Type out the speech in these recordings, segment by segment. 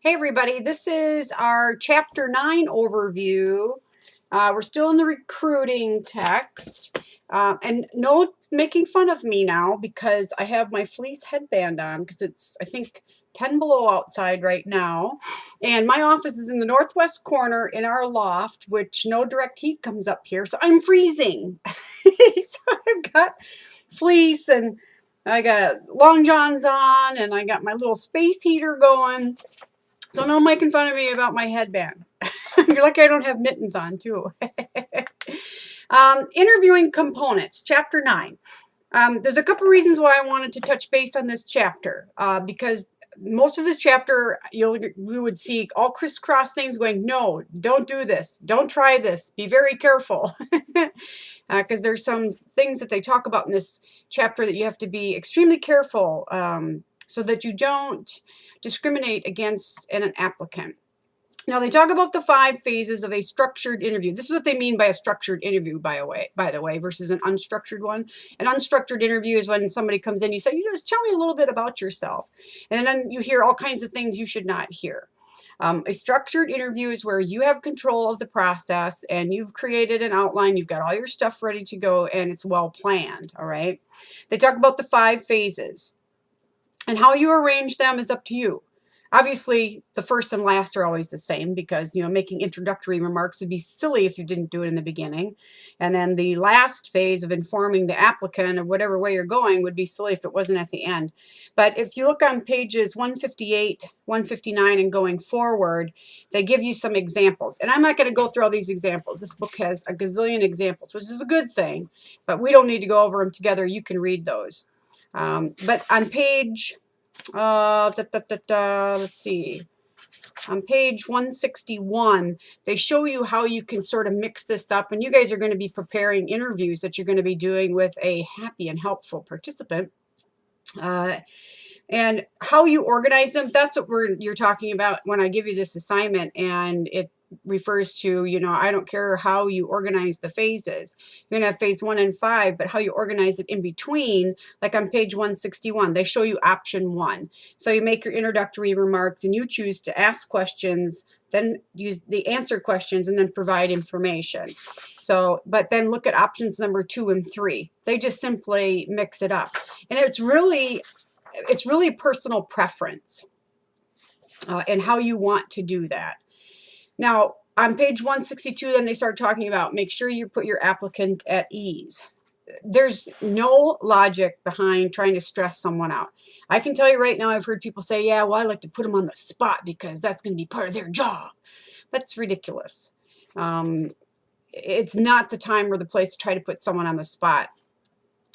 Hey everybody, this is our Chapter 9 overview. We're still in the recruiting text. And no making fun of me now because I have my fleece headband on because it's, I think, 10 below outside right now. And my office is in the northwest corner in our loft, which no direct heat comes up here, so I'm freezing. So I've got fleece and I got long johns on and I got my little space heater going. So no making fun of me about my headband. You're lucky I don't have mittens on too. Interviewing components, chapter 9. There's a couple reasons why I wanted to touch base on this chapter, because most of this chapter, we would see all crisscross things going, no, don't do this, don't try this, be very careful. Because there's some things that they talk about in this chapter that you have to be extremely careful so that you don't discriminate against an applicant. Now they talk about the 5 phases of a structured interview. This is what they mean by a structured interview, by the way, versus an unstructured one. An unstructured interview is when somebody comes in, you say, just tell me a little bit about yourself. And then you hear all kinds of things you should not hear. A structured interview is where you have control of the process and you've created an outline, you've got all your stuff ready to go, and it's well planned, all right? They talk about the 5 phases. And how you arrange them is up to you. Obviously, the first and last are always the same because, making introductory remarks would be silly if you didn't do it in the beginning. And then the last phase of informing the applicant of whatever way you're going would be silly if it wasn't at the end. But if you look on pages 158, 159 and going forward, they give you some examples. And I'm not going to go through all these examples. This book has a gazillion examples, which is a good thing, but we don't need to go over them together. You can read those. But on page, let's see, on page 161, they show you how you can sort of mix this up. And you guys are going to be preparing interviews that you're going to be doing with a happy and helpful participant. And how you organize them, that's what you're talking about when I give you this assignment. And it refers to, I don't care how you organize the phases. You're going to have phase 1 and 5, but how you organize it in between, like on page 161, they show you option 1. So you make your introductory remarks and you choose to ask questions, then use the answer questions and then provide information. So, but then look at options number 2 and 3. They just simply mix it up. And it's really personal preference and how you want to do that. Now, on page 162, then they start talking about make sure you put your applicant at ease. There's no logic behind trying to stress someone out. I can tell you right now, I've heard people say, yeah, well, I like to put them on the spot because that's going to be part of their job. That's ridiculous. It's not the time or the place to try to put someone on the spot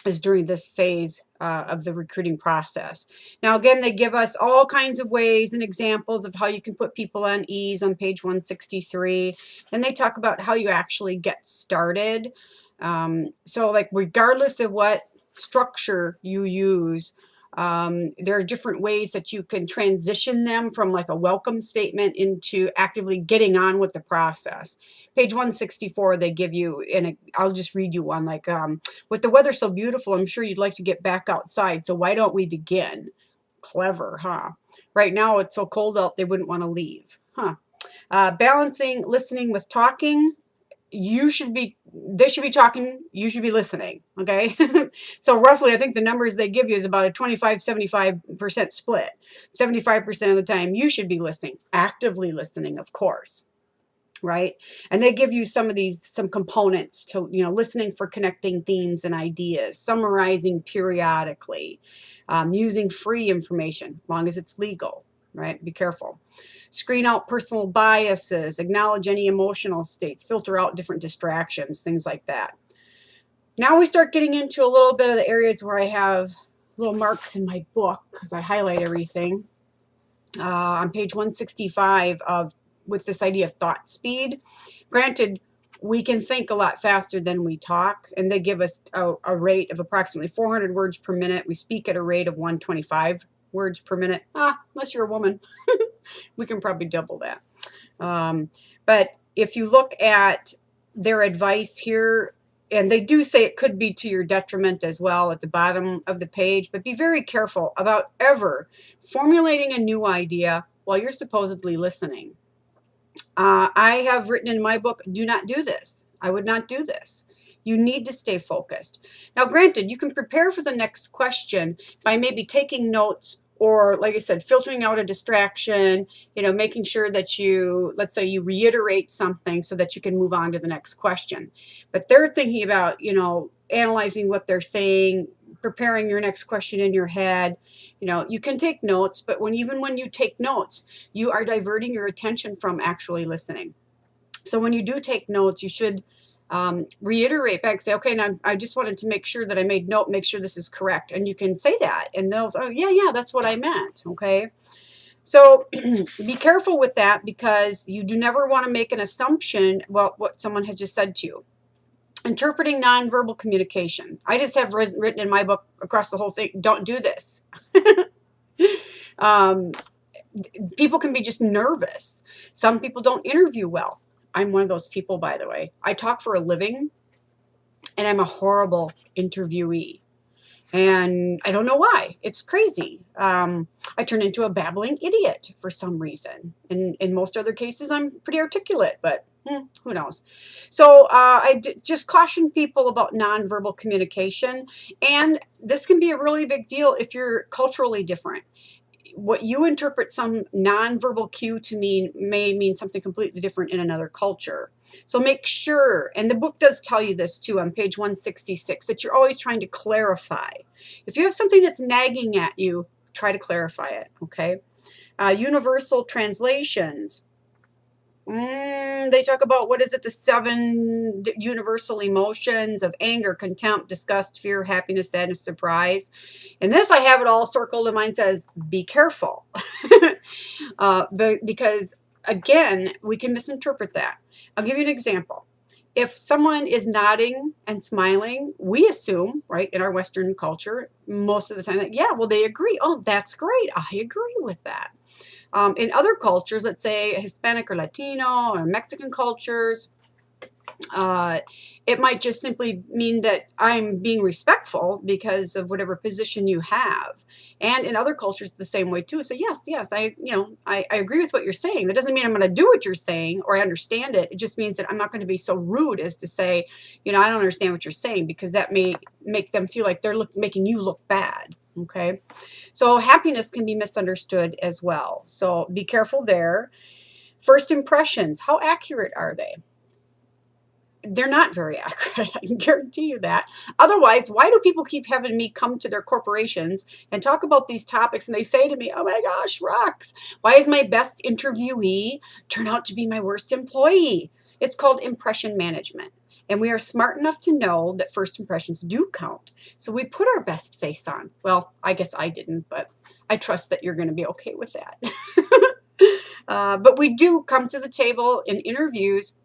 is during this phase of the recruiting process. Now, again, they give us all kinds of ways and examples of how you can put people on ease on page 163. Then they talk about how you actually get started. So like regardless of what structure you use, there are different ways that you can transition them from like a welcome statement into actively getting on with the process. Page 164, they give you, and I'll just read you one, like, with the weather so beautiful, I'm sure you'd like to get back outside, so why don't we begin? Clever, huh? Right now it's so cold out, they wouldn't want to leave, huh? Balancing listening with talking. They should be talking, you should be listening, okay? So roughly, I think the numbers they give you is about a 25-75% split. 75% of the time, you should be listening, actively listening, of course, right? And they give you some components to, listening for connecting themes and ideas, summarizing periodically, using free information, as long as it's legal, right? Be careful. Screen out personal biases, acknowledge any emotional states, filter out different distractions, things like that. Now we start getting into a little bit of the areas where I have little marks in my book because I highlight everything. On page 165 with this idea of thought speed. Granted, we can think a lot faster than we talk, and they give us a rate of approximately 400 words per minute. We speak at a rate of 125 words per minute. Unless you're a woman, we can probably double that. But if you look at their advice here, and they do say it could be to your detriment as well at the bottom of the page, but be very careful about ever formulating a new idea while you're supposedly listening. I have written in my book, do not do this. I would not do this. You need to stay focused. Now, granted, you can prepare for the next question by maybe taking notes or, like I said, filtering out a distraction, making sure that you, let's say you reiterate something so that you can move on to the next question. But they're thinking about, analyzing what they're saying, preparing your next question in your head. You can take notes, but even when you take notes, you are diverting your attention from actually listening. So when you do take notes, you should reiterate back, say, okay, now I just wanted to make sure that I made note, make sure this is correct. And you can say that, and they'll say, oh, yeah, that's what I meant. Okay. So be careful with that, because you do never want to make an assumption about what someone has just said to you. Interpreting nonverbal communication. I just have written in my book across the whole thing, don't do this. People can be just nervous. Some people don't interview well. I'm one of those people, by the way. I talk for a living, and I'm a horrible interviewee. And I don't know why. It's crazy. I turn into a babbling idiot for some reason. And in most other cases, I'm pretty articulate, but who knows? So I just caution people about nonverbal communication. And this can be a really big deal if you're culturally different. What you interpret some nonverbal cue to mean may mean something completely different in another culture. So make sure, and the book does tell you this too on page 166, that you're always trying to clarify. If you have something that's nagging at you, try to clarify it, okay? Universal translations. They talk about, what is it, the 7 universal emotions of anger, contempt, disgust, fear, happiness, sadness, surprise. And this, I have it all circled, and mine says, be careful. Because, again, we can misinterpret that. I'll give you an example. If someone is nodding and smiling, we assume, right, in our Western culture, most of the time, that, yeah, well, they agree. Oh, that's great. I agree with that. In other cultures, let's say Hispanic or Latino or Mexican cultures, it might just simply mean that I'm being respectful because of whatever position you have. And in other cultures, the same way too. So yes, I agree with what you're saying. That doesn't mean I'm going to do what you're saying or I understand it. It just means that I'm not going to be so rude as to say, I don't understand what you're saying, because that may make them feel like they're making you look bad. Okay. So happiness can be misunderstood as well. So be careful there. First impressions, how accurate are they? They're not very accurate. I can guarantee you that. Otherwise, why do people keep having me come to their corporations and talk about these topics? And they say to me, oh my gosh, Rox, why is my best interviewee turn out to be my worst employee? It's called impression management. And we are smart enough to know that first impressions do count. So we put our best face on. Well, I guess I didn't, but I trust that you're going to be okay with that. But we do come to the table in interviews.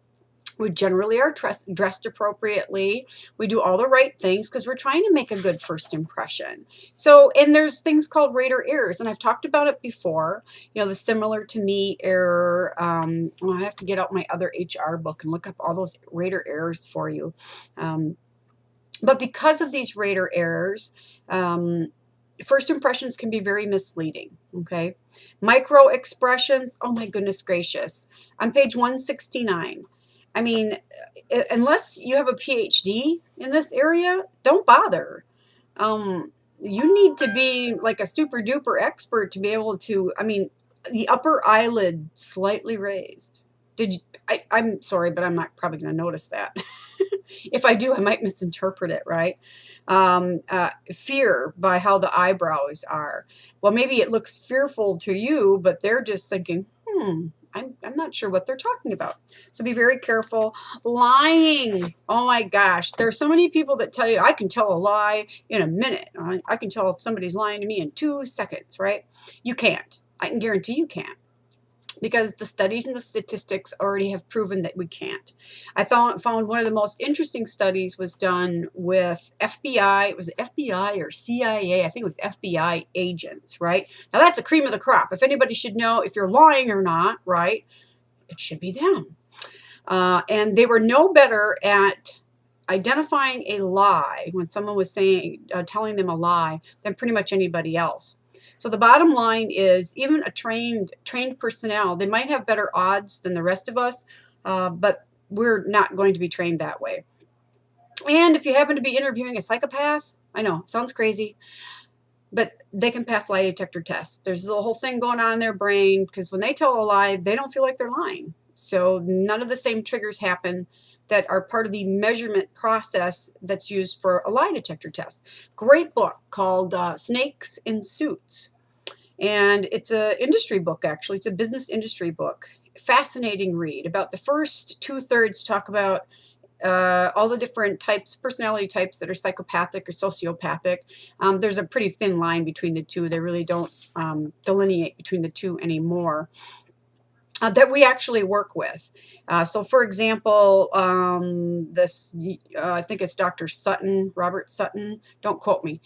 We generally are dressed appropriately. We do all the right things because we're trying to make a good first impression. So, and there's things called rater errors, and I've talked about it before. The similar to me error. Well, I have to get out my other HR book and look up all those rater errors for you. But because of these rater errors, first impressions can be very misleading, okay? Micro expressions, oh my goodness gracious. On page 169, I mean, unless you have a PhD in this area, don't bother. You need to be like a super duper expert to be able to, the upper eyelid slightly raised. I'm sorry, but I'm not probably going to notice that. If I do, I might misinterpret it, right? Fear by how the eyebrows are. Well, maybe it looks fearful to you, but they're just thinking, I'm not sure what they're talking about. So be very careful. Lying. Oh my gosh. There are so many people that tell you, I can tell a lie in a minute. I can tell if somebody's lying to me in 2 seconds, right? You can't. I can guarantee you can't. Because the studies and the statistics already have proven that we can't. I found one of the most interesting studies was done with FBI. It was FBI or CIA. I think it was FBI agents, right? Now that's the cream of the crop. If anybody should know if you're lying or not, right, it should be them. And they were no better at identifying a lie when someone was telling them a lie than pretty much anybody else. So the bottom line is, even a trained personnel, they might have better odds than the rest of us, but we're not going to be trained that way. And if you happen to be interviewing a psychopath, I know, sounds crazy, but they can pass lie detector tests. There's a whole thing going on in their brain, because when they tell a lie, they don't feel like they're lying. So none of the same triggers happen that are part of the measurement process that's used for a lie detector test. Great book called Snakes in Suits. And it's an industry book, actually. It's a business industry book. Fascinating read. About the first 2/3 talk about all the different types, personality types that are psychopathic or sociopathic. There's a pretty thin line between the two. They really don't delineate between the two anymore. That we actually work with. So for example, I think it's Dr. Sutton, Robert Sutton, don't quote me.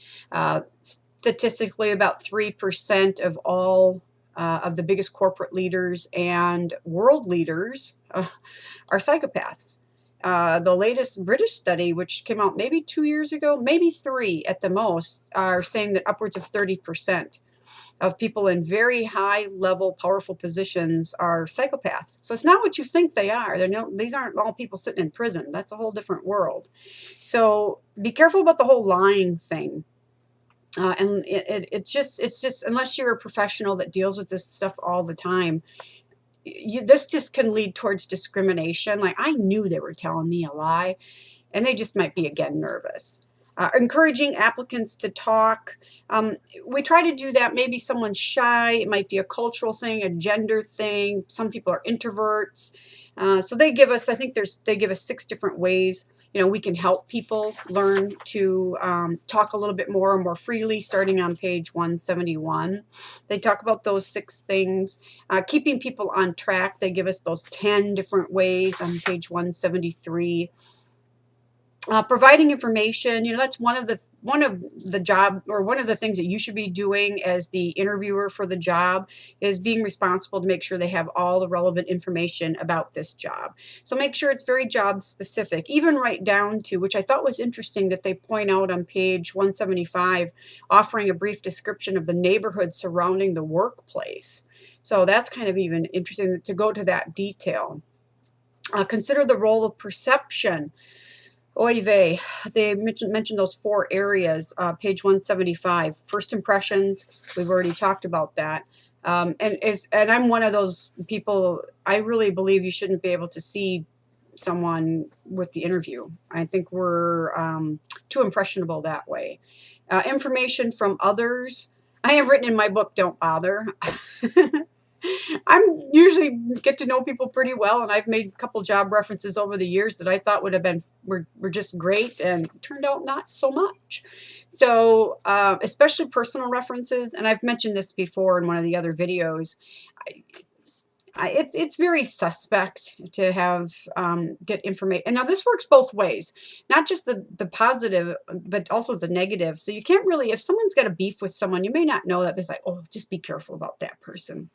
Statistically, about 3% of all of the biggest corporate leaders and world leaders are psychopaths. The latest British study, which came out maybe 2 years ago, maybe 3 at the most, are saying that upwards of 30% of people in very high level, powerful positions are psychopaths. So it's not what you think they are. These aren't all people sitting in prison. That's a whole different world. So be careful about the whole lying thing. And it's just, unless you're a professional that deals with this stuff all the time, this just can lead towards discrimination. Like, I knew they were telling me a lie, and they just might be, again, nervous. Encouraging applicants to talk. We try to do that. Maybe someone's shy. It might be a cultural thing, a gender thing. Some people are introverts. So they give us, I think they give us 6 different ways. We can help people learn to talk a little bit more freely, starting on page 171. They talk about those 6 things. Keeping people on track, they give us those 10 different ways on page 173. Providing information, that's one of the job, or one of the things that you should be doing as the interviewer for the job, is being responsible to make sure they have all the relevant information about this job. So make sure it's very job specific, even right down to, which I thought was interesting, that they point out on page 175, offering a brief description of the neighborhood surrounding the workplace. So that's kind of even interesting to go to that detail. Consider the role of perception. Oy vey, they mentioned those 4 areas, page 175. First impressions, we've already talked about that. And I'm one of those people, I really believe you shouldn't be able to see someone with the interview. I think we're too impressionable that way. Information from others. I have written in my book, don't bother. I'm usually get to know people pretty well, and I've made a couple job references over the years that I thought would have been were just great, and turned out not so much. So especially personal references, and I've mentioned this before in one of the other videos. It's very suspect to have get information. And now this works both ways, not just the positive, but also the negative. So you can't really, if someone's got a beef with someone, you may not know that. There's like, oh, just be careful about that person.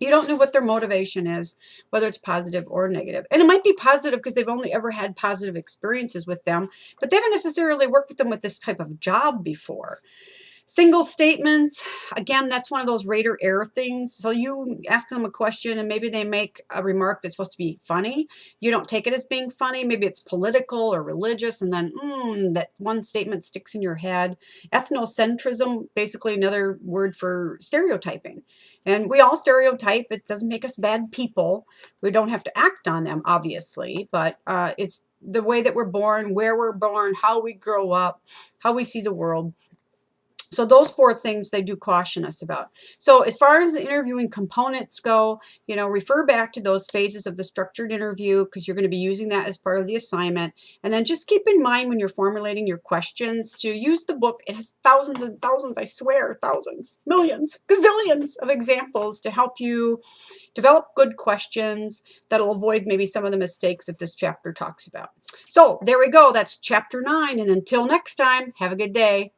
You don't know what their motivation is, whether it's positive or negative. And it might be positive because they've only ever had positive experiences with them, but they haven't necessarily worked with them with this type of job before. Single statements, again, that's one of those rate or error things. So you ask them a question and maybe they make a remark that's supposed to be funny. You don't take it as being funny. Maybe it's political or religious, and then that one statement sticks in your head. Ethnocentrism, basically another word for stereotyping. And we all stereotype. It doesn't make us bad people. We don't have to act on them, obviously, but it's the way that we're born, where we're born, how we grow up, how we see the world. So those 4 things they do caution us about. So as far as the interviewing components go, refer back to those phases of the structured interview, because you're going to be using that as part of the assignment. And then just keep in mind when you're formulating your questions to use the book. It has thousands and thousands, I swear, thousands, millions, gazillions of examples to help you develop good questions that'll avoid maybe some of the mistakes that this chapter talks about. So there we go. That's chapter 9. And until next time, have a good day.